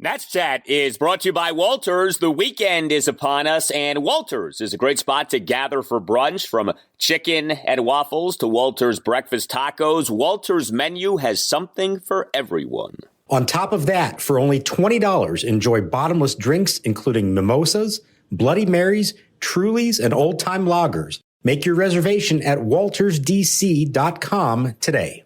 Nats Chat is brought to you by Walters. The weekend is upon us, and Walters is a great spot to gather for brunch. From chicken and waffles to Walters breakfast tacos, Walters' menu has something for everyone. On top of that, for only $20, enjoy bottomless drinks, including mimosas, Bloody Marys, Trulies, and old-time lagers. Make your reservation at waltersdc.com today.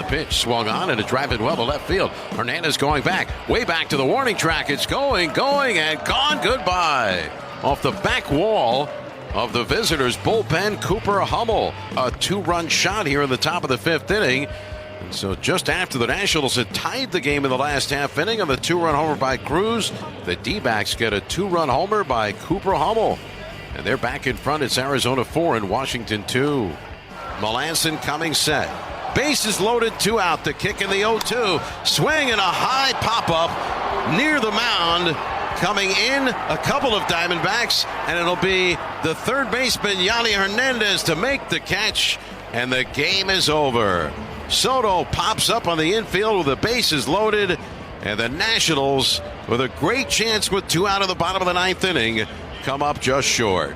Pitch swung on and a drive in well to left field. Hernandez going back, way back to the warning track. It's going, and gone. Goodbye. Off the back wall of the visitors' bullpen, Cooper Hummel. A two-run shot here in the top of the fifth inning. And so just after the Nationals had tied the game in the last half inning on the two-run homer by Cruz, the D-backs get a two-run homer by Cooper Hummel. And they're back in front. It's Arizona 4 and Washington 2. Melanson coming set. Bases loaded, 2 out. The kick in the 0-2. Swing and a high pop-up near the mound. Coming in, a couple of Diamondbacks, and it'll be the third baseman, Yanni Hernandez, to make the catch, and the game is over. Soto pops up on the infield with the bases loaded, and the Nationals, with a great chance with 2 out of the bottom of the ninth inning, come up just short.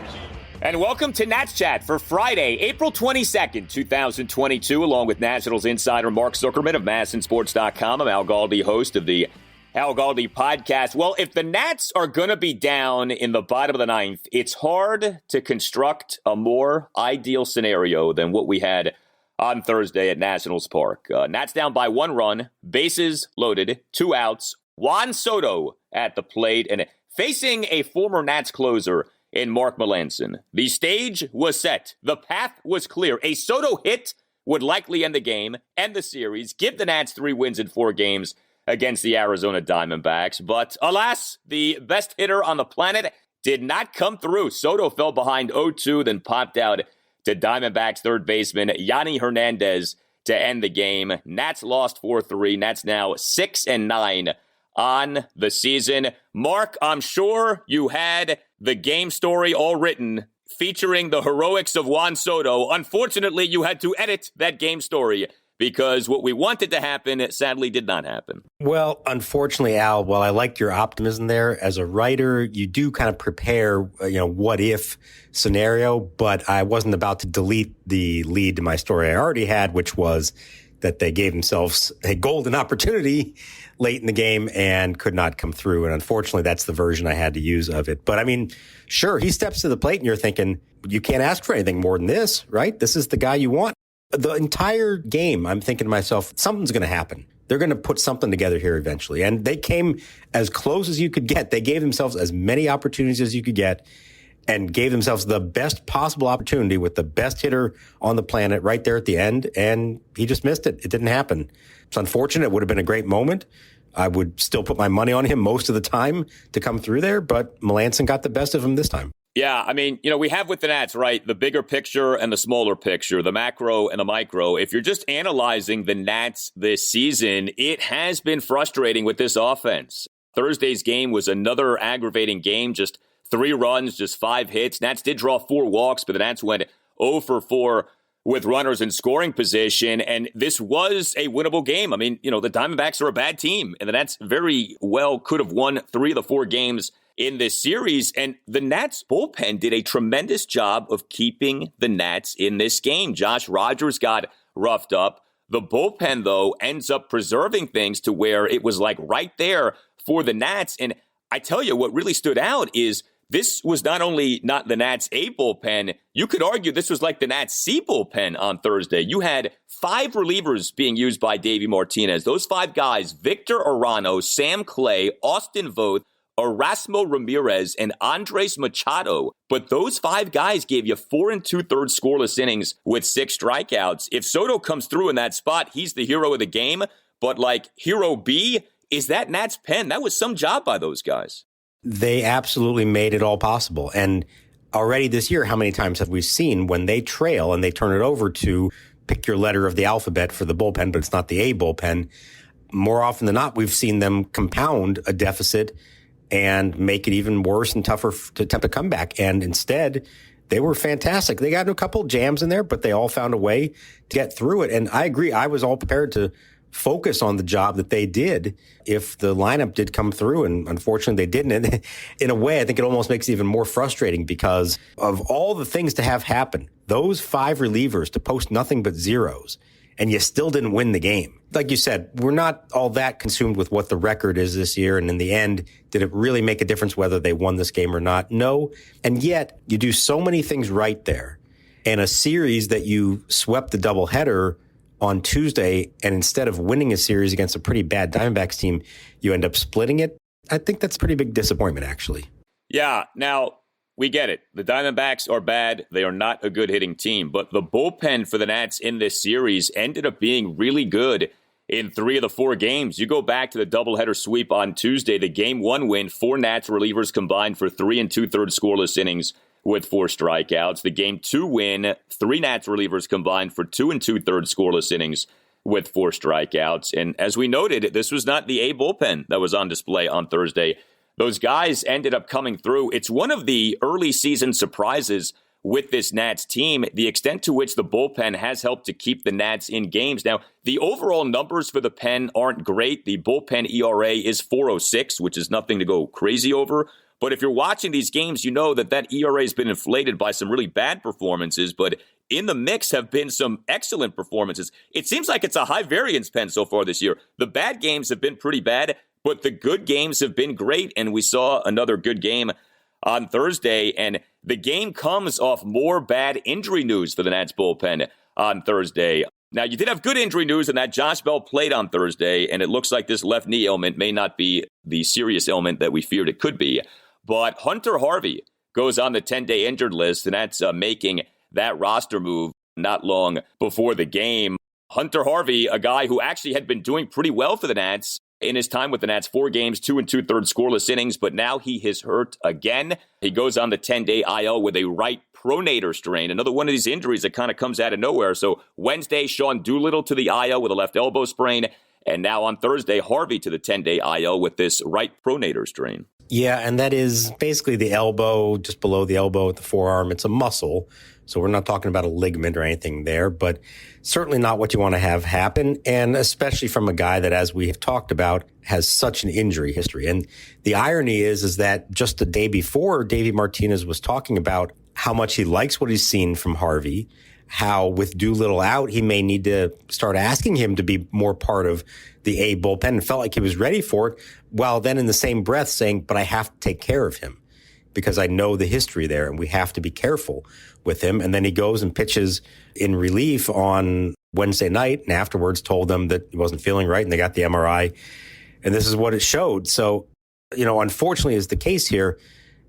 And welcome to Nats Chat for Friday, April 22nd, 2022, along with Nationals insider Mark Zuckerman of MASNsports.com. I'm Al Galdi, host of the Al Galdi podcast. Well, if the Nats are going to be down in the bottom of the ninth, it's hard to construct a more ideal scenario than what we had on Thursday at Nationals Park. Nats down by 1 run, bases loaded, 2 outs, Juan Soto at the plate, and facing a former Nats closer in Mark Melanson. The stage was set. The path was clear. A Soto hit would likely end the game, end the series, give the Nats 3 wins in 4 games against the Arizona Diamondbacks. But alas, the best hitter on the planet did not come through. Soto fell behind 0-2, then popped out to Diamondbacks third baseman Yanni Hernandez to end the game. Nats lost 4-3. Nats now 6-9 on the season. Mark, I'm sure you had the game story all written featuring the heroics of Juan Soto. Unfortunately, you had to edit that game story because what we wanted to happen sadly did not happen. Well, unfortunately, Al, while I liked your optimism there, as a writer, you do kind of prepare, what if scenario, but I wasn't about to delete the lead to my story I already had, which was that they gave themselves a golden opportunity late in the game and could not come through. And unfortunately, that's the version I had to use of it. But I mean, sure, he steps to the plate and you're thinking, you can't ask for anything more than this, right? This is the guy you want. The entire game, I'm thinking to myself, something's going to happen. They're going to put something together here eventually. And they came as close as you could get. They gave themselves as many opportunities as you could get and gave themselves the best possible opportunity with the best hitter on the planet right there at the end. And he just missed it. It didn't happen. It's unfortunate. It would have been a great moment. I would still put my money on him most of the time to come through there, but Melanson got the best of him this time. Yeah, I mean, we have with the Nats, right, the bigger picture and the smaller picture, the macro and the micro. If you're just analyzing the Nats this season, it has been frustrating with this offense. Thursday's game was another aggravating game, just 3 runs, just 5 hits. Nats did draw 4 walks, but the Nats went 0 for 4 with runners in scoring position, and this was a winnable game. I mean, the Diamondbacks are a bad team, and the Nats very well could have won 3 of the 4 games in this series, and the Nats bullpen did a tremendous job of keeping the Nats in this game. Josh Rogers got roughed up. The bullpen, though, ends up preserving things to where it was like right there for the Nats, and I tell you what really stood out is this was not only not the Nats A bullpen, you could argue this was like the Nats C bullpen on Thursday. You had 5 relievers being used by Davey Martinez. Those 5 guys, Victor Arano, Sam Clay, Austin Voth, Erasmo Ramirez, and Andres Machado. But those 5 guys gave you 4 2/3 scoreless innings with 6 strikeouts. If Soto comes through in that spot, he's the hero of the game. But like hero B is that Nats pen. That was some job by those guys. They absolutely made it all possible. And already this year, how many times have we seen when they trail and they turn it over to pick your letter of the alphabet for the bullpen, but it's not the A bullpen? More often than not, we've seen them compound a deficit and make it even worse and tougher to attempt a comeback. And instead, they were fantastic. They got a couple jams in there, but they all found a way to get through it. And I agree. I was all prepared to focus on the job that they did if the lineup did come through. And unfortunately, they didn't. And in a way, I think it almost makes it even more frustrating because of all the things to have happen. Those 5 relievers to post nothing but zeros, and you still didn't win the game. Like you said, we're not all that consumed with what the record is this year. And in the end, did it really make a difference whether they won this game or not? No. And yet, you do so many things right there. And a series that you swept the doubleheader on Tuesday, and instead of winning a series against a pretty bad Diamondbacks team, you end up splitting it. I think that's a pretty big disappointment, actually. Yeah. Now, we get it. The Diamondbacks are bad. They are not a good hitting team. But the bullpen for the Nats in this series ended up being really good in 3 of the 4 games. You go back to the doubleheader sweep on Tuesday, the Game 1 win, 4 Nats relievers combined for 3 2/3 scoreless innings with 4 strikeouts. The Game 2 win, 3 Nats relievers combined for 2 2/3 scoreless innings with 4 strikeouts. And as we noted, this was not the A bullpen that was on display on Thursday. Those guys ended up coming through. It's one of the early season surprises with this Nats team, the extent to which the bullpen has helped to keep the Nats in games. Now, the overall numbers for the pen aren't great. The bullpen ERA is 4.06, which is nothing to go crazy over. But if you're watching these games, you know that ERA has been inflated by some really bad performances, but in the mix have been some excellent performances. It seems like it's a high variance pen so far this year. The bad games have been pretty bad, but the good games have been great, and we saw another good game on Thursday, and the game comes off more bad injury news for the Nats bullpen on Thursday. Now, you did have good injury news in that Josh Bell played on Thursday, and it looks like this left knee ailment may not be the serious ailment that we feared it could be. But Hunter Harvey goes on the 10-day injured list, and that's making that roster move not long before the game. Hunter Harvey, a guy who actually had been doing pretty well for the Nats in his time with the Nats, 4 games, 2 2/3 scoreless innings, but now he is hurt again. He goes on the 10-day IL with a right pronator strain, another one of these injuries that kind of comes out of nowhere. So Wednesday, Sean Doolittle to the IL with a left elbow sprain, and now on Thursday, Harvey to the 10-day IL with this right pronator strain. Yeah, and that is basically the elbow, just below the elbow at the forearm. It's a muscle, so we're not talking about a ligament or anything there, but certainly not what you want to have happen, and especially from a guy that, as we have talked about, has such an injury history. And the irony is that just the day before, Davey Martinez was talking about how much he likes what he's seen from Harvey, how with Doolittle out, he may need to start asking him to be more part of the A bullpen, and felt like he was ready for it, while then in the same breath saying, but I have to take care of him because I know the history there and we have to be careful with him. And then he goes and pitches in relief on Wednesday night and afterwards told them that he wasn't feeling right and they got the MRI. And this is what it showed. So, unfortunately is the case here.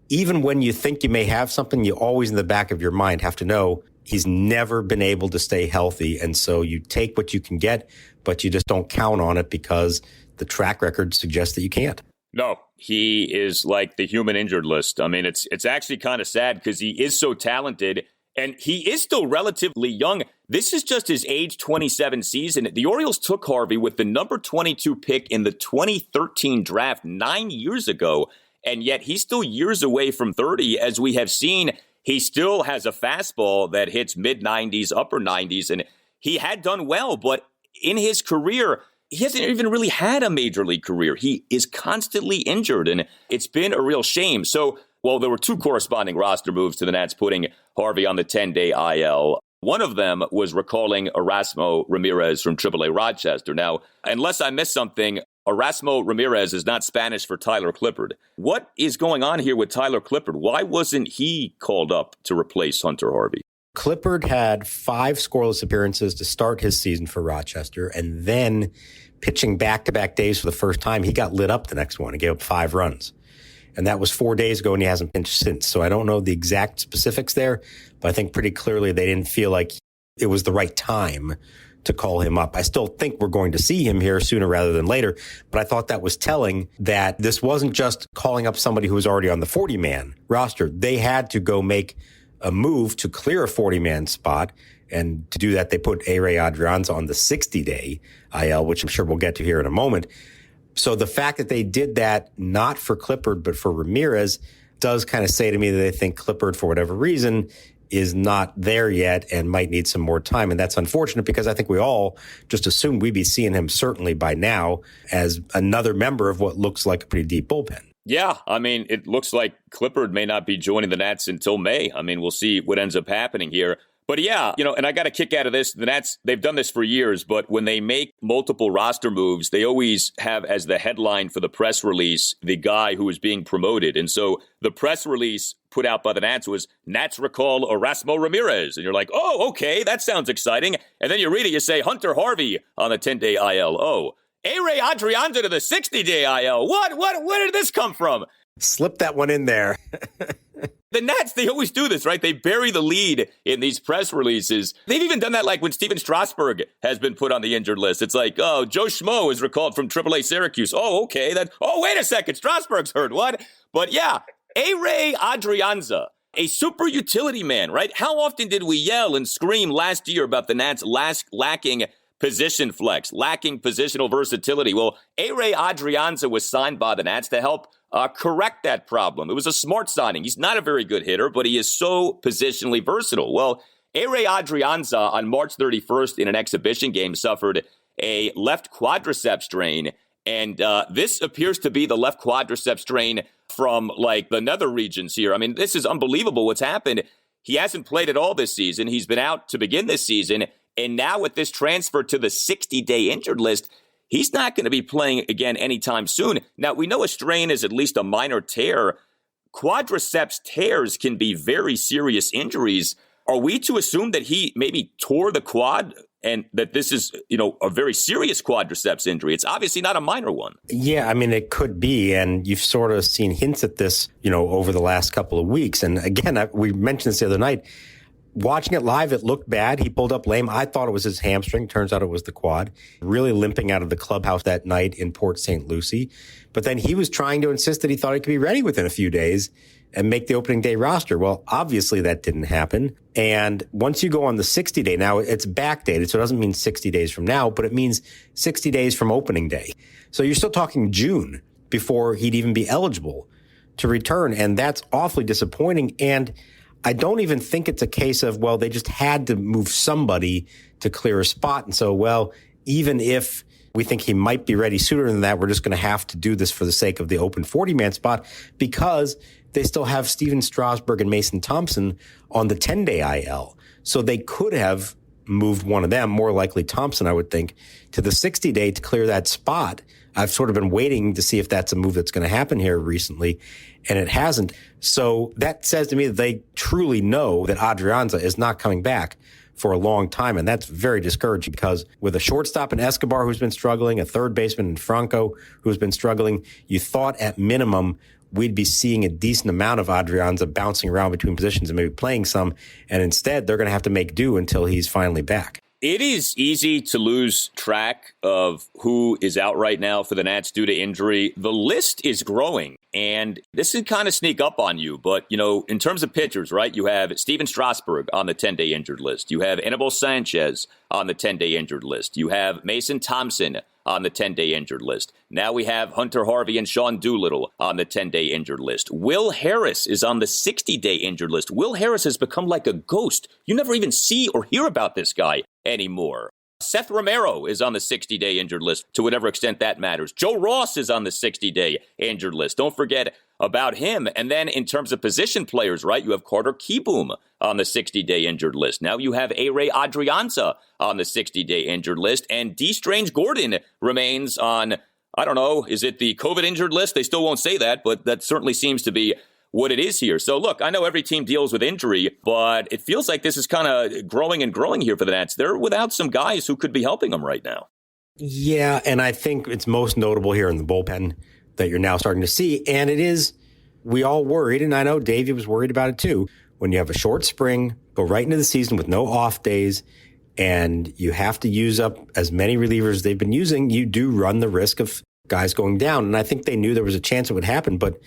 Even when you think you may have something, you always in the back of your mind have to know he's never been able to stay healthy. And so you take what you can get, but you just don't count on it because the track record suggests that you can't. No, he is like the human injured list. I mean, it's actually kind of sad because he is so talented and he is still relatively young. This is just his age 27 season. The Orioles took Harvey with the number 22 pick in the 2013 draft 9 years ago. And yet he's still years away from 30. As we have seen, he still has a fastball that hits mid-90s, upper 90s. And he had done well, but in his career, he hasn't even really had a major league career. He is constantly injured, and it's been a real shame. So, there were 2 corresponding roster moves to the Nats putting Harvey on the 10-day IL. One of them was recalling Erasmo Ramirez from AAA Rochester. Now, unless I missed something, Erasmo Ramirez is not Spanish for Tyler Clippard. What is going on here with Tyler Clippard? Why wasn't he called up to replace Hunter Harvey? Clippard had 5 scoreless appearances to start his season for Rochester, and then pitching back-to-back days for the first time, he got lit up the next one and gave up 5 runs. And that was 4 days ago, and he hasn't pitched since. So I don't know the exact specifics there, but I think pretty clearly they didn't feel like it was the right time to call him up. I still think we're going to see him here sooner rather than later, but I thought that was telling that this wasn't just calling up somebody who was already on the 40-man roster. They had to go make a move to clear a 40-man spot, and to do that, they put A-Ray Adrianza on the 60-day IL, which I'm sure we'll get to here in a moment. So the fact that they did that not for Clippard, but for Ramirez does kind of say to me that they think Clippard, for whatever reason, is not there yet and might need some more time. And that's unfortunate because I think we all just assumed we'd be seeing him certainly by now as another member of what looks like a pretty deep bullpen. Yeah, I mean, it looks like Clippard may not be joining the Nats until May. I mean, we'll see what ends up happening here. But yeah, and I got a kick out of this. The Nats, they've done this for years, but when they make multiple roster moves, they always have as the headline for the press release the guy who is being promoted. And so the press release put out by the Nats was, Nats recall Erasmo Ramirez. And you're like, oh, okay, that sounds exciting. And then you read it, you say Hunter Harvey on the 10-day IL. Oh, A-Ray Adrianza to the 60-day IL. Where did this come from? Slip that one in there. The Nats, they always do this, right? They bury the lead in these press releases. They've even done that like when Stephen Strasburg has been put on the injured list. It's like, oh, Joe Schmo is recalled from AAA Syracuse. Oh, okay. Wait a second. Strasburg's hurt. What? But yeah, A-Ray Adrianza, a super utility man, right? How often did we yell and scream last year about the Nats lacking position flex, lacking positional versatility? Well, A-Ray Adrianza was signed by the Nats to help correct that problem. It was a smart signing. He's not a very good hitter, but he is so positionally versatile. Well, A-Ray Adrianza on March 31st in an exhibition game suffered a left quadriceps strain, and this appears to be the left quadriceps strain from like the nether regions here. I mean, this is unbelievable what's happened. He hasn't played at all this season. He's been out to begin this season, and now with this transfer to the 60-day injured list, he's not going to be playing again anytime soon. Now, we know a strain is at least a minor tear. Quadriceps tears can be very serious injuries. Are we to assume that he maybe tore the quad and that this is, a very serious quadriceps injury? It's obviously not a minor one. Yeah, I mean, it could be. And you've sort of seen hints at this, over the last couple of weeks. And again, we mentioned this the other night. Watching it live, it looked bad. He pulled up lame. I thought it was his hamstring. Turns out it was the quad. Really limping out of the clubhouse that night in Port St. Lucie. But then he was trying to insist that he thought he could be ready within a few days and make the opening day roster. Well, obviously that didn't happen. And once you go on the 60-day, now it's backdated, so it doesn't mean 60 days from now, but it means 60 days from opening day. So you're still talking June before he'd even be eligible to return. And that's awfully disappointing. And I don't even think it's a case of, well, they just had to move somebody to clear a spot. And so, well, even if we think he might be ready sooner than that, we're just going to have to do this for the sake of the open 40-man spot because they still have Stephen Strasburg and Mason Thompson on the 10-day IL. So they could have moved one of them, more likely Thompson, I would think, to the 60-day to clear that spot. I've sort of been waiting to see if that's a move that's going to happen here recently, and it hasn't. So that says to me that they truly know that Adrianza is not coming back for a long time, and that's very discouraging because with a shortstop in Escobar who's been struggling, a third baseman in Franco who's been struggling, you thought at minimum we'd be seeing a decent amount of Adrianza bouncing around between positions and maybe playing some, and instead they're going to have to make do until he's finally back. It is easy to lose track of who is out right now for the Nats due to injury. The list is growing, and this can kind of sneak up on you. But, in terms of pitchers, right, you have Stephen Strasburg on the 10-day injured list. You have Anibal Sanchez on the 10-day injured list. You have Mason Thompson on the 10-day injured list. Now we have Hunter Harvey and Sean Doolittle on the 10-day injured list. Will Harris is on the 60-day injured list. Will Harris has become like a ghost. You never even see or hear about this guy anymore. Seth Romero is on the 60-day injured list, to whatever extent that matters. Joe Ross is on the 60-day injured list. Don't forget about him. And then in terms of position players, right, you have Carter Kieboom on the 60-day injured list. Now you have A-Ray Adrianza on the 60-day injured list. And D. Strange Gordon remains on, I don't know, is it the COVID injured list? They still won't say that, but that certainly seems to be what it is here. So look, I know every team deals with injury, but it feels like this is kind of growing and growing here for the Nats. They're without some guys who could be helping them right now. Yeah, and I think it's most notable here in the bullpen that you're now starting to see. And it is, we all worried, and I know Davey was worried about it too. When you have a short spring, go right into the season with no off days, and you have to use up as many relievers they've been using, you do run the risk of guys going down. And I think they knew there was a chance it would happen, but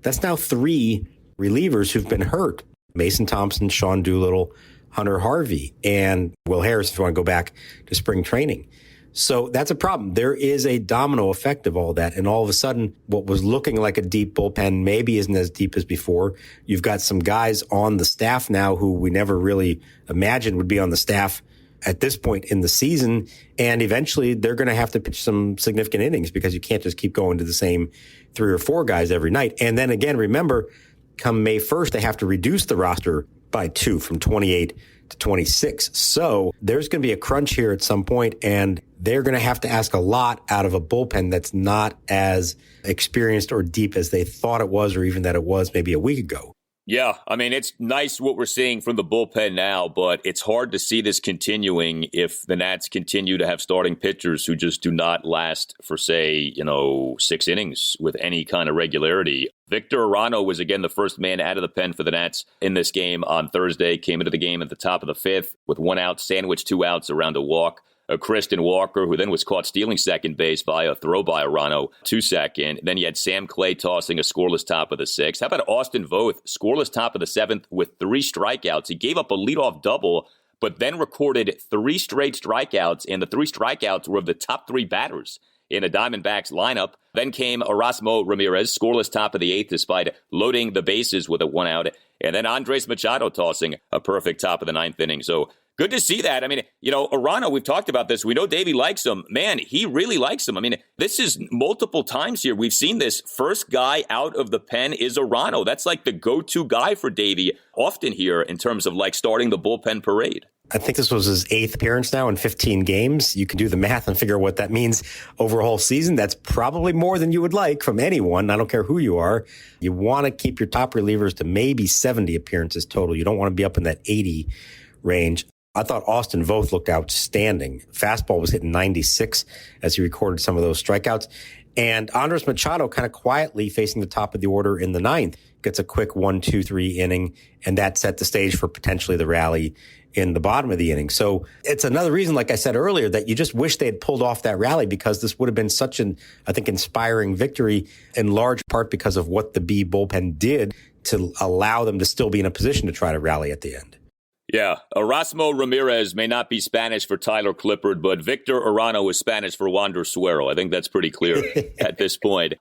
that's now 3 relievers who've been hurt. Mason Thompson, Sean Doolittle, Hunter Harvey, and Will Harris, if you want to go back to spring training. So that's a problem. There is a domino effect of all that. And all of a sudden, what was looking like a deep bullpen maybe isn't as deep as before. You've got some guys on the staff now who we never really imagined would be on the staff at this point in the season. And eventually they're going to have to pitch some significant innings because you can't just keep going to the same 3 or 4 guys every night. And then again, remember, come May 1st, they have to reduce the roster by 2 from 28 to 26. So there's going to be a crunch here at some point, and they're going to have to ask a lot out of a bullpen that's not as experienced or deep as they thought it was, or even that it was maybe a week ago. Yeah, I mean, it's nice what we're seeing from the bullpen now, but it's hard to see this continuing if the Nats continue to have starting pitchers who just do not last for, say, 6 innings with any kind of regularity. Victor Arano was, again, the first man out of the pen for the Nats in this game on Thursday. Came into the game at the top of the 5th with 1 out, sandwiched 2 outs around a walk. Kristen Walker, who then was caught stealing second base via a throw by Arano to second. Then you had Sam Clay tossing a scoreless top of the 6th. How about Austin Voth, scoreless top of the 7th with 3 strikeouts? He gave up a leadoff double, but then recorded 3 straight strikeouts, and the 3 strikeouts were of the top 3 batters in the Diamondbacks lineup. Then came Erasmo Ramirez, scoreless top of the 8th despite loading the bases with a 1 out. And then Andres Machado tossing a perfect top of the 9th inning. So good to see that. I mean, Arano, we've talked about this. We know Davey likes him. Man, he really likes him. I mean, this is multiple times here. We've seen this. First guy out of the pen is Arano. That's like the go-to guy for Davey often here in terms of like starting the bullpen parade. I think this was his 8th appearance now in 15 games. You can do the math and figure out what that means over a whole season. That's probably more than you would like from anyone. I don't care who you are. You want to keep your top relievers to maybe 70 appearances total. You don't want to be up in that 80 range. I thought Austin Voth looked outstanding. Fastball was hitting 96 as he recorded some of those strikeouts. And Andres Machado kind of quietly facing the top of the order in the 9th gets a quick 1-2-3 inning, and that set the stage for potentially the rally in the bottom of the inning. So it's another reason, like I said earlier, that you just wish they had pulled off that rally, because this would have been such an, I think, inspiring victory, in large part because of what the B bullpen did to allow them to still be in a position to try to rally at the end. Yeah, Erasmo Ramirez may not be Spanish for Tyler Clippard, but Victor Arano is Spanish for Wander Suero. I think that's pretty clear at this point.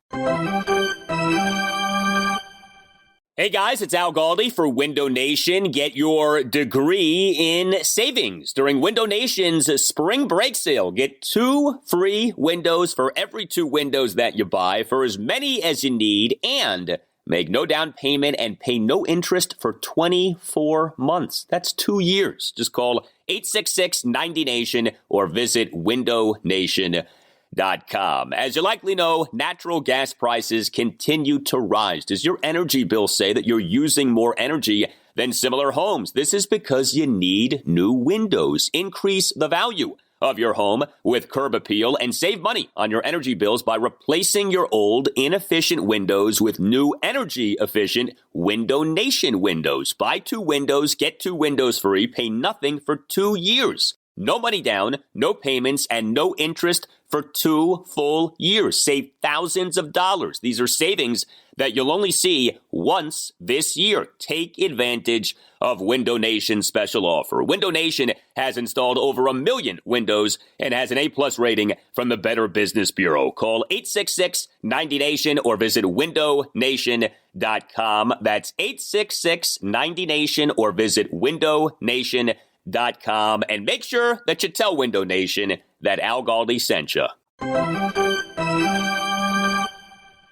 Hey guys, it's Al Galdi for Window Nation. Get your degree in savings during Window Nation's spring break sale. Get 2 free windows for every 2 windows that you buy for as many as you need, and make no down payment and pay no interest for 24 months. That's 2 years. Just call 866-90-NATION or visit windownation.com. As you likely know, natural gas prices continue to rise. Does your energy bill say that you're using more energy than similar homes? This is because you need new windows. Increase the value of your home with Curb Appeal and save money on your energy bills by replacing your old inefficient windows with new energy efficient Window Nation windows. Buy 2 windows, get 2 windows free, pay nothing for 2 years. No money down, no payments, and no interest for 2 full years. Save thousands of dollars. These are savings that you'll only see once this year. Take advantage of Window Nation's special offer. Window Nation has installed over 1 million windows and has an A+ rating from the Better Business Bureau. Call 866-90-NATION or visit windownation.com. That's 866-90-NATION or visit windownation.com. And make sure that you tell Window Nation that Al Galdi sent you.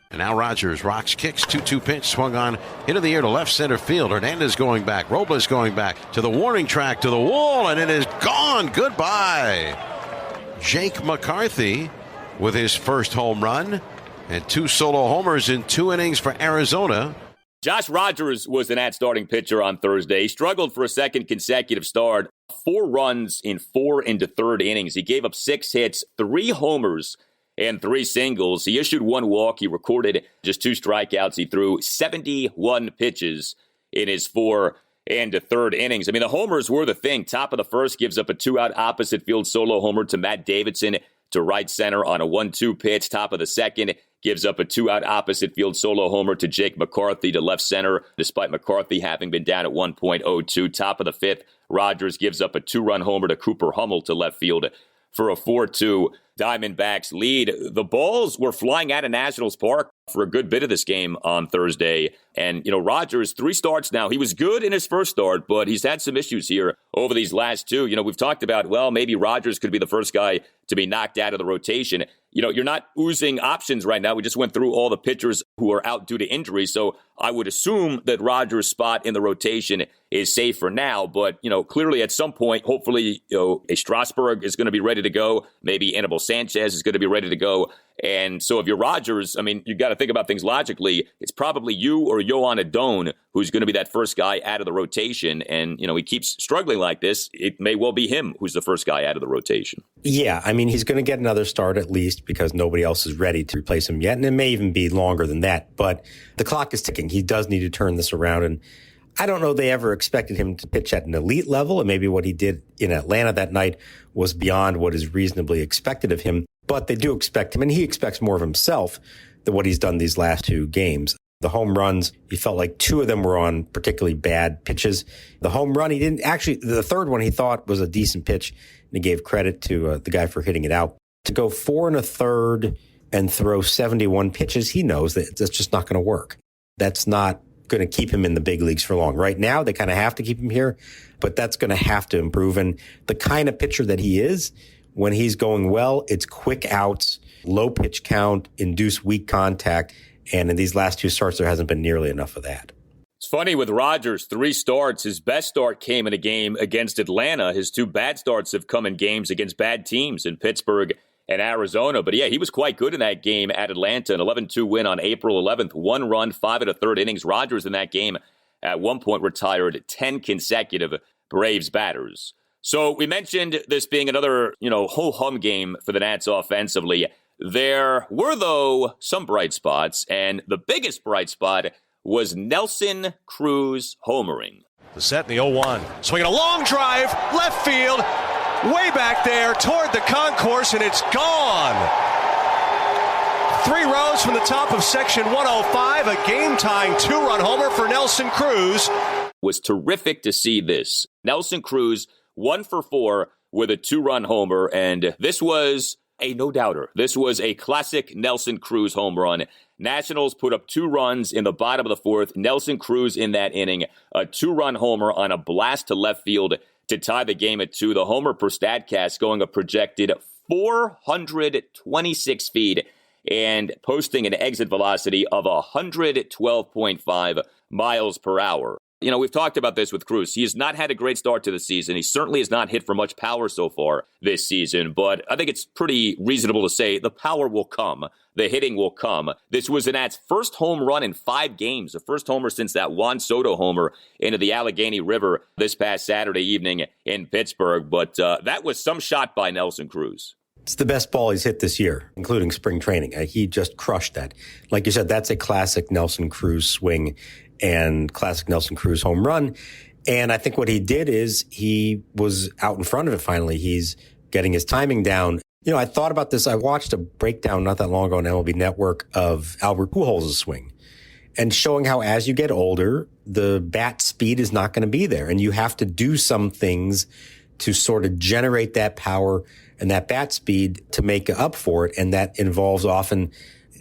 And now Rogers rocks, kicks, 2-2 pitch, swung on into the air to left center field. Hernandez going back, Robles going back to the warning track, to the wall, and it is gone. Goodbye. Jake McCarthy with his first home run and 2 solo homers in 2 innings for Arizona. Josh Rogers was the Nats starting pitcher on Thursday. He struggled for a second consecutive start. 4 runs in 4 into 3rd innings. He gave up 6 hits, 3 homers, and 3 singles. He issued 1 walk. He recorded just 2 strikeouts. He threw 71 pitches in his 4 and 3rd innings. I mean, the homers were the thing. Top of the 1st, gives up a 2-out opposite field solo homer to Matt Davidson to right center on a 1-2 pitch. Top of the 2nd, gives up a 2-out opposite field solo homer to Jake McCarthy to left center, despite McCarthy having been down at 1.02. Top of the 5th, Rogers gives up a 2-run homer to Cooper Hummel to left field for a 4-2 Diamondbacks lead. The balls were flying out of Nationals Park for a good bit of this game on Thursday. And, Rogers, 3 starts now. He was good in his first start, but he's had some issues here over these last 2. We've talked about, maybe Rogers could be the first guy to be knocked out of the rotation. You're not oozing options right now. We just went through all the pitchers who are out due to injury. So I would assume that Rogers' spot in the rotation is safe for now. But, clearly at some point, hopefully, a Strasburg is going to be ready to go. Maybe Anibal Sanchez is going to be ready to go. And so if you're Rogers, you got to think about things logically. It's probably you or Yohan Adon who's going to be that first guy out of the rotation. And, he keeps struggling like this. It may well be him who's the first guy out of the rotation. Yeah, he's going to get another start at least because nobody else is ready to replace him yet. And it may even be longer than that. But the clock is ticking. He does need to turn this around. And I don't know they ever expected him to pitch at an elite level. And maybe what he did in Atlanta that night was beyond what is reasonably expected of him. But they do expect him, and he expects more of himself than what he's done these last 2 games. The home runs, he felt like 2 of them were on particularly bad pitches. The home run, he didn't actually, the third one he thought was a decent pitch, and he gave credit to the guy for hitting it out. To go 4 1/3 and throw 71 pitches, he knows that that's just not going to work. That's not going to keep him in the big leagues for long. Right now, they kind of have to keep him here, but that's going to have to improve. And the kind of pitcher that he is, when he's going well, it's quick outs, low pitch count, induce weak contact. And in these last 2 starts, there hasn't been nearly enough of that. It's funny with Rogers, 3 starts. His best start came in a game against Atlanta. His 2 bad starts have come in games against bad teams in Pittsburgh and Arizona. But yeah, he was quite good in that game at Atlanta. An 11-2 win on April 11th. 1 run, 5 1/3 innings. Rogers in that game at one point retired 10 consecutive Braves batters. So we mentioned this being another, ho-hum game for the Nats offensively. There were, though, some bright spots, and the biggest bright spot was Nelson Cruz homering. The set in the 0-1. Swinging a long drive, left field, way back there toward the concourse, and it's gone. 3 rows from the top of section 105, a game-tying 2-run homer for Nelson Cruz. It was terrific to see this. Nelson Cruz 1 for 4 with a 2-run homer, and this was a no-doubter. This was a classic Nelson Cruz home run. Nationals put up 2 runs in the bottom of the 4th. Nelson Cruz in that inning, a 2-run homer on a blast to left field to tie the game at 2. The homer per Statcast going a projected 426 feet and posting an exit velocity of 112.5 miles per hour. We've talked about this with Cruz. He has not had a great start to the season. He certainly has not hit for much power so far this season, but I think it's pretty reasonable to say the power will come. The hitting will come. This was the Nats' first home run in 5 games, the first homer since that Juan Soto homer into the Allegheny River this past Saturday evening in Pittsburgh, but that was some shot by Nelson Cruz. It's the best ball he's hit this year, including spring training. He just crushed that. Like you said, that's a classic Nelson Cruz swing and classic Nelson Cruz home run. And I think what he did is he was out in front of it finally. He's getting his timing down. I thought about this. I watched a breakdown not that long ago on MLB Network of Albert Pujols' swing and showing how as you get older, the bat speed is not going to be there. And you have to do some things to sort of generate that power and that bat speed to make up for it. And that involves often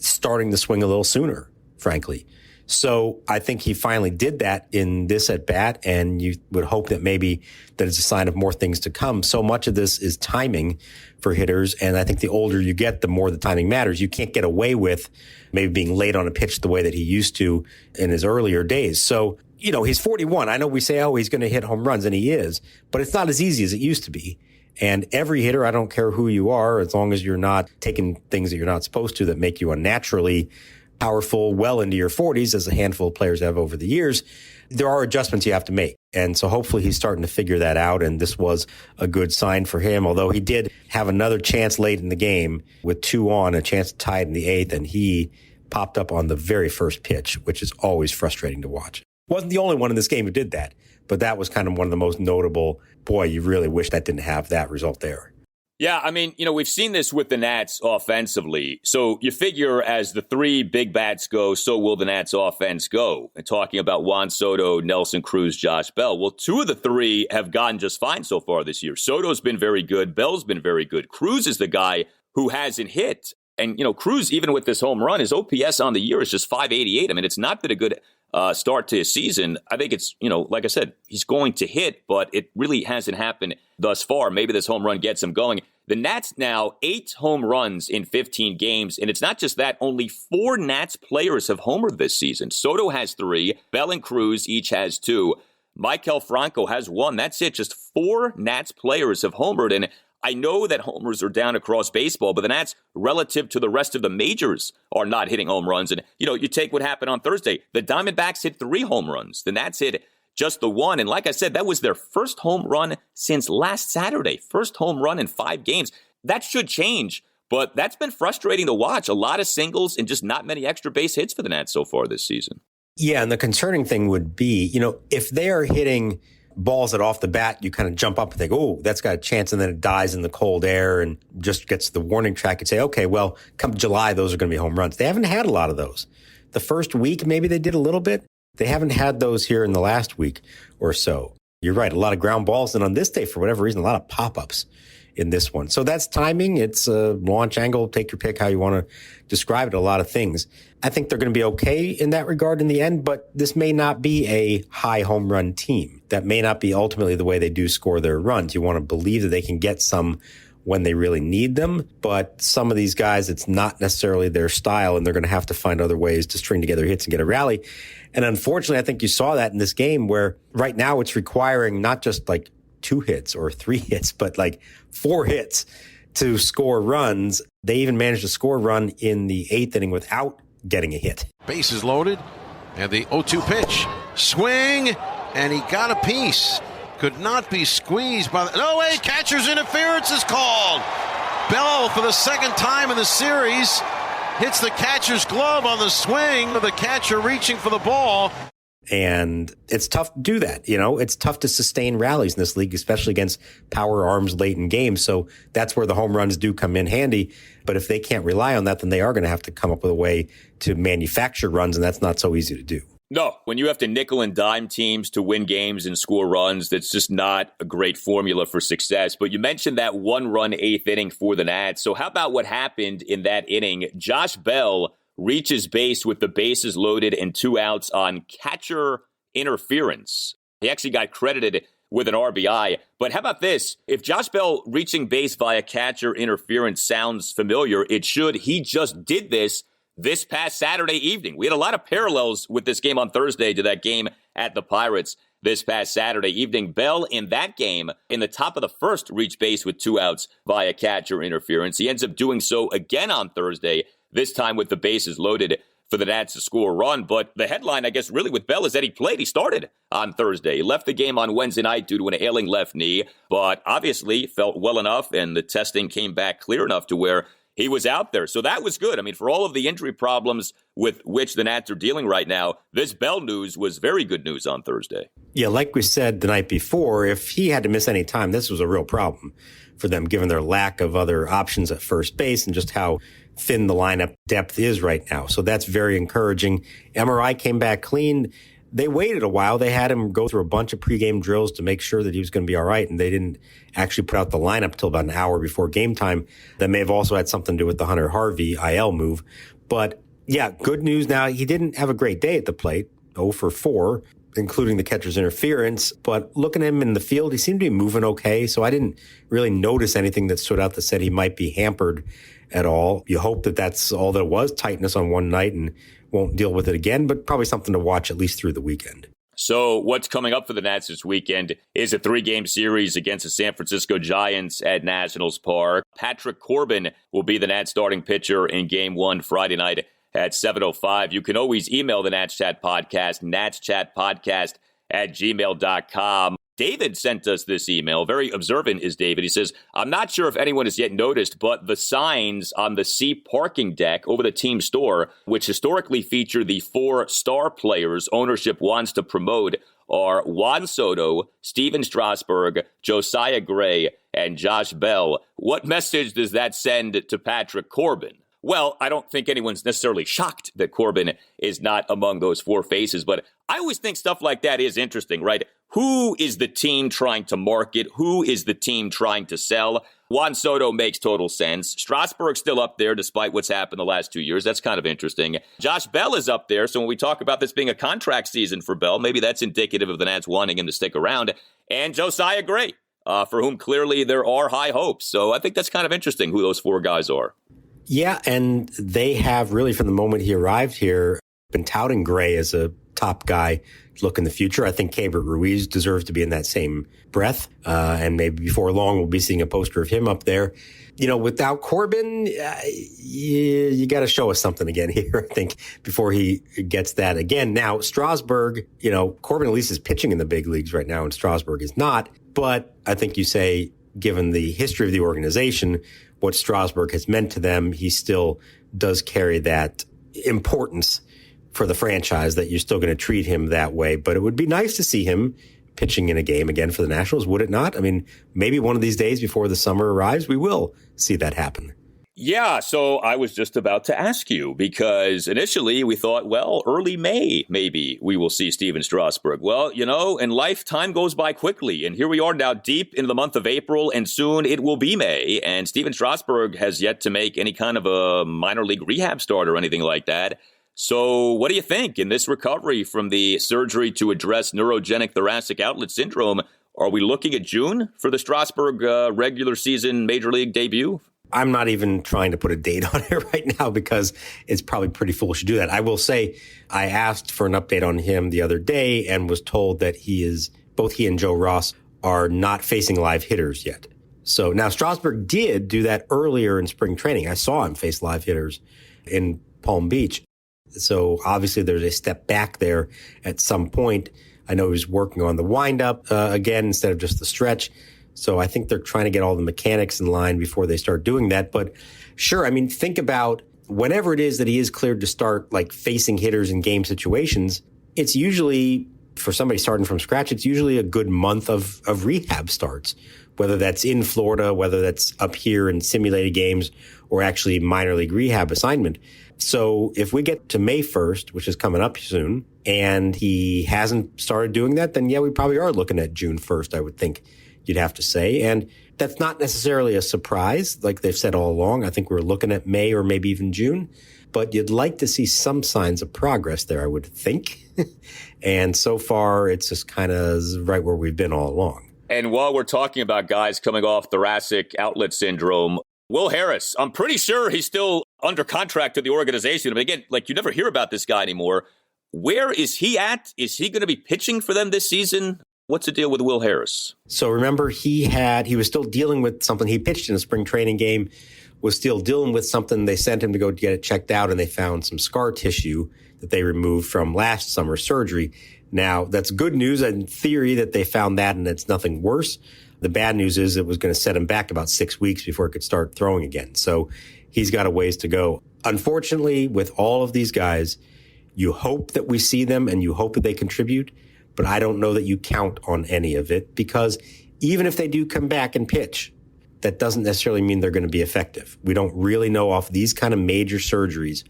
starting the swing a little sooner, frankly. So I think he finally did that in this at bat, and you would hope that maybe that is a sign of more things to come. So much of this is timing for hitters, and I think the older you get, the more the timing matters. You can't get away with maybe being late on a pitch the way that he used to in his earlier days. So, he's 41. I know we say, he's going to hit home runs, and he is, but it's not as easy as it used to be. And every hitter, I don't care who you are, as long as you're not taking things that you're not supposed to that make you unnaturally powerful well into your 40s, as a handful of players have over the years, there are adjustments you have to make. And so hopefully he's starting to figure that out. And this was a good sign for him, although he did have another chance late in the game with 2 on, a chance to tie it in the 8th. And he popped up on the very first pitch, which is always frustrating to watch. Wasn't the only one in this game who did that, but that was kind of one of the most notable. Boy, you really wish that didn't have that result there. Yeah, I mean, we've seen this with the Nats offensively. So you figure as the three big bats go, so will the Nats offense go. And talking about Juan Soto, Nelson Cruz, Josh Bell. Well, two of the three have gone just fine so far this year. Soto's been very good. Bell's been very good. Cruz is the guy who hasn't hit. And, Cruz, even with this home run, his OPS on the year is just 588. I mean, it's not been a good start to his season. I think it's, like I said, he's going to hit, but it really hasn't happened thus far. Maybe this home run gets him going. The Nats now 8 home runs in 15 games. And it's not just that. Only 4 Nats players have homered this season. Soto has 3. Bell and Cruz each has 2. Maikel Franco has 1. That's it. Just 4 Nats players have homered. And I know that homers are down across baseball, but the Nats, relative to the rest of the majors, are not hitting home runs. And, you take what happened on Thursday. The Diamondbacks hit 3 home runs. The Nats hit just the 1. And like I said, that was their first home run since last Saturday. First home run in 5 games. That should change, but that's been frustrating to watch. A lot of singles and just not many extra base hits for the Nats so far this season. Yeah, and the concerning thing would be, if they are hitting balls that off the bat, you kind of jump up and think, oh, that's got a chance, and then it dies in the cold air and just gets to the warning track and say, okay, well, come July, those are going to be home runs. They haven't had a lot of those. The first week, maybe they did a little bit. They haven't had those here in the last week or so. You're right, a lot of ground balls, and on this day, for whatever reason, a lot of pop-ups in this one. So that's timing. It's a launch angle. Take your pick how you want to describe it, a lot of things. I think they're going to be okay in that regard in the end, but this may not be a high home run team. That may not be ultimately the way they do score their runs. You want to believe that they can get some when they really need them, but some of these guys, it's not necessarily their style, and they're going to have to find other ways to string together hits and get a rally. And unfortunately, I think you saw that in this game where right now it's requiring not just like 2 hits or 3 hits, but like 4 hits to score runs. They even managed to score a run in the 8th inning without getting a hit. Bases loaded, and the 0-2 pitch. Swing, and he got a piece. Could not be squeezed by the... No way, catcher's interference is called. Bell, for the second time in the series, hits the catcher's glove on the swing of the catcher reaching for the ball. And it's tough to do that. It's tough to sustain rallies in this league, especially against power arms late in games. So that's where the home runs do come in handy. But if they can't rely on that, then they are going to have to come up with a way to manufacture runs, and that's not so easy to do. No, when you have to nickel and dime teams to win games and score runs, that's just not a great formula for success. But you mentioned that 1-run 8th inning for the Nats. So how about what happened in that inning? Josh Bell reaches base with the bases loaded and 2 outs on catcher interference. He actually got credited with an RBI. But how about this? If Josh Bell reaching base via catcher interference sounds familiar, it should. He just did this past Saturday evening. We had a lot of parallels with this game on Thursday to that game at the Pirates this past Saturday evening. Bell in that game, in the top of the first, reached base with 2 outs via catcher interference. He ends up doing so again on Thursday, this time with the bases loaded for the Nats to score a run. But the headline, I guess, really with Bell is that he played. He started on Thursday. He left the game on Wednesday night due to an ailing left knee, but obviously felt well enough, and the testing came back clear enough to where he was out there. So that was good. I mean, for all of the injury problems with which the Nats are dealing right now, this Bell news was very good news on Thursday. Yeah, like we said the night before, if he had to miss any time, this was a real problem for them, given their lack of other options at first base and just how thin the lineup depth is right now. So that's very encouraging. MRI came back clean. They waited a while. They had him go through a bunch of pregame drills to make sure that he was going to be all right, and they didn't actually put out the lineup until about an hour before game time. That may have also had something to do with the Hunter Harvey IL move. But yeah, good news now. He didn't have a great day at the plate, 0 for 4, including the catcher's interference. But looking at him in the field, he seemed to be moving okay. So I didn't really notice anything that stood out that said he might be hampered at all. You hope that that's all there was, tightness on one night, and won't deal with it again, but probably something to watch at least through the weekend. So what's coming up for the Nats this weekend is a 3-game series against the San Francisco Giants at Nationals Park. Patrick Corbin will be the Nats starting pitcher in Game 1 Friday night at 7:05. You can always email the Nats Chat Podcast, natschatpodcast@gmail.com. David sent us this email. Very observant is David. He says, I'm not sure if anyone has yet noticed, but the signs on the C parking deck over the team store, which historically feature the 4 star players ownership wants to promote, are Juan Soto, Stephen Strasburg, Josiah Gray, and Josh Bell. What message does that send to Patrick Corbin? Well, I don't think anyone's necessarily shocked that Corbin is not among those four faces, but I always think stuff like that is interesting, right? Who is the team trying to market? Who is the team trying to sell? Juan Soto makes total sense. Strasburg's still up there despite what's happened the last 2 years. That's kind of interesting. Josh Bell is up there, so when we talk about this being a contract season for Bell, maybe that's indicative of the Nats wanting him to stick around. And Josiah Gray, for whom clearly there are high hopes. So I think that's kind of interesting who those four guys are. Yeah, and they have really, from the moment he arrived here, been touting Gray as a top guy to look in the future. I think Keibert Ruiz deserves to be in that same breath. And maybe before long, we'll be seeing a poster of him up there. You know, without Corbin, you got to show us something again here, I think, before he gets that again. Now, Strasburg, you know, Corbin at least is pitching in the big leagues right now, and Strasburg is not. But I think you say, given the history of the organization, what Strasburg has meant to them, he still does carry that importance for the franchise that you're still going to treat him that way. But it would be nice to see him pitching in a game again for the Nationals, would it not? I mean, maybe one of these days before the summer arrives, we will see that happen. Yeah, so I was just about to ask you, because initially we thought, well, early May, maybe we will see Stephen Strasburg. Well, you know, in life, time goes by quickly. And here we are now deep into the month of April, and soon it will be May. And Stephen Strasburg has yet to make any kind of a minor league rehab start or anything like that. So what do you think in this recovery from the surgery to address neurogenic thoracic outlet syndrome? Are we looking at June for the Strasburg regular season major league debut? I'm not even trying to put a date on it right now because it's probably pretty foolish to do that. I will say I asked for an update on him the other day and was told that both he and Joe Ross are not facing live hitters yet. So now Strasburg did do that earlier in spring training. I saw him face live hitters in Palm Beach. So obviously there's a step back there at some point. I know he was working on the windup again instead of just the stretch. So I think they're trying to get all the mechanics in line before they start doing that. But sure, I mean, think about whenever it is that he is cleared to start like facing hitters in game situations, it's usually, for somebody starting from scratch, it's usually a good month of rehab starts, whether that's in Florida, whether that's up here in simulated games or actually minor league rehab assignment. So if we get to May 1st, which is coming up soon, and he hasn't started doing that, then yeah, we probably are looking at June 1st, I would think you'd have to say. And that's not necessarily a surprise, like they've said all along. I think we're looking at May or maybe even June, but you'd like to see some signs of progress there, I would think. And so far, it's just kind of right where we've been all along. And while we're talking about guys coming off thoracic outlet syndrome, Will Harris, I'm pretty sure he's still under contract to the organization. I mean, again, like you never hear about this guy anymore. Where is he at? Is he going to be pitching for them this season? What's the deal with Will Harris? So remember, he was still dealing with something. He pitched in a spring training game, was still dealing with something. They sent him to go get it checked out, and they found some scar tissue that they removed from last summer's surgery. Now, that's good news in theory that they found that and it's nothing worse. The bad news is it was going to set him back about 6 weeks before he could start throwing again. So he's got a ways to go. Unfortunately, with all of these guys, you hope that we see them and you hope that they contribute. But I don't know that you count on any of it, because even if they do come back and pitch, that doesn't necessarily mean they're going to be effective. We don't really know off these kind of major surgeries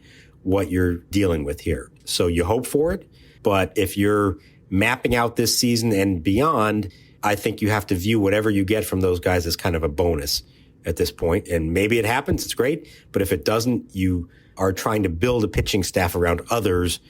what you're dealing with here. So you hope for it. But if you're mapping out this season and beyond, I think you have to view whatever you get from those guys as kind of a bonus at this point. And maybe it happens. It's great. But if it doesn't, you are trying to build a pitching staff around others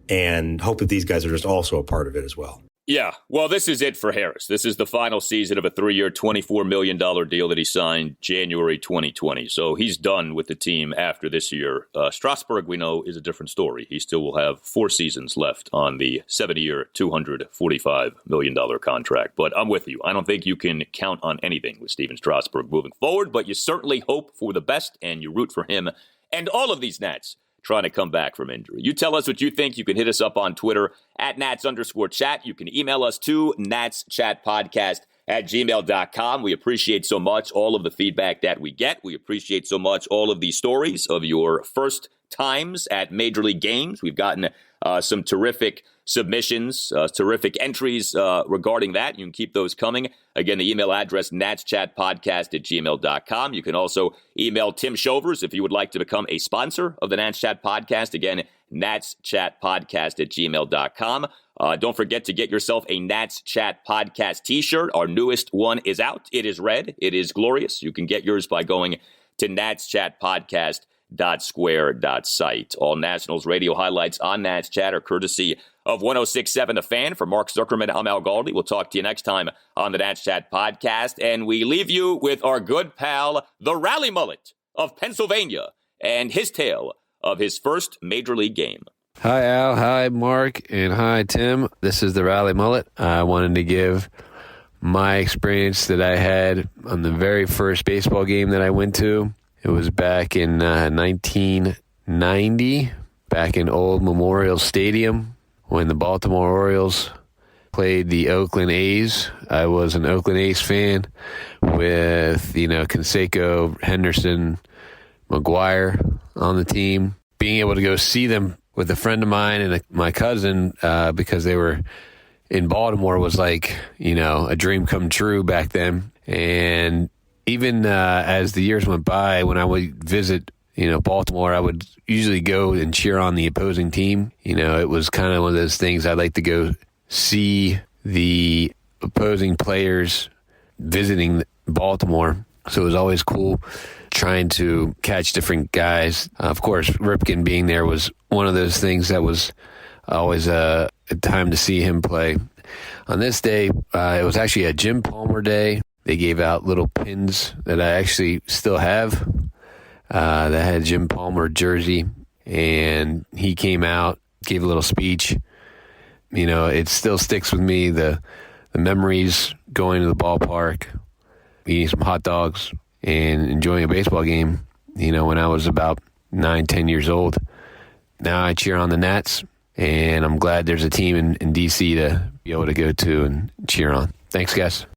and hope that these guys are just also a part of it as well. Yeah, well, this is it for Harris. This is the final season of a 3-year, $24 million deal that he signed January 2020. So he's done with the team after this year. Strasburg, we know, is a different story. He still will have 4 seasons left on the 7-year, $245 million contract. But I'm with you. I don't think you can count on anything with Stephen Strasburg moving forward, but you certainly hope for the best and you root for him and all of these Nats trying to come back from injury. You tell us what you think. You can hit us up on Twitter at Nats_chat. You can email us to natschatpodcast@gmail.com. We appreciate so much all of the feedback that we get. We appreciate so much all of the stories of your first times at Major League games. We've gotten some terrific submissions, terrific entries regarding that. You can keep those coming. Again, the email address, natschatpodcast@gmail.com. You can also email Tim Shovers if you would like to become a sponsor of the Nats Chat Podcast. Again, natschatpodcast@gmail.com. Don't forget to get yourself a Nats Chat Podcast t-shirt. Our newest one is out. It is red. It is glorious. You can get yours by going to natschatpodcast.square.site. All Nationals radio highlights on Nats Chat are courtesy of 106.7 The Fan. For Mark Zuckerman, I'm Al Galdi. We'll talk to you next time on the Nats Chat Podcast. And we leave you with our good pal, the Rally Mullet of Pennsylvania, and his tale of his first Major League game. Hi, Al. Hi, Mark. And hi, Tim. This is the Rally Mullet. I wanted to give my experience that I had on the very first baseball game that I went to. It was back in 1990, back in Old Memorial Stadium, when the Baltimore Orioles played the Oakland A's. I was an Oakland A's fan with, Canseco, Henderson, McGuire on the team. Being able to go see them with a friend of mine and my cousin, because they were in Baltimore, was like, a dream come true back then. And even as the years went by, when I would visit, Baltimore, I would usually go and cheer on the opposing team. It was kind of one of those things. I'd like to go see the opposing players visiting Baltimore. So it was always cool trying to catch different guys. Of course, Ripken being there was one of those things that was always a time to see him play. On this day, it was actually a Jim Palmer day. They gave out little pins that I actually still have that had Jim Palmer jersey, and he came out, gave a little speech. It still sticks with me, the memories going to the ballpark, eating some hot dogs, and enjoying a baseball game, when I was about 9-10 years old. Now I cheer on the Nats, and I'm glad there's a team in D.C. to be able to go to and cheer on. Thanks, guys.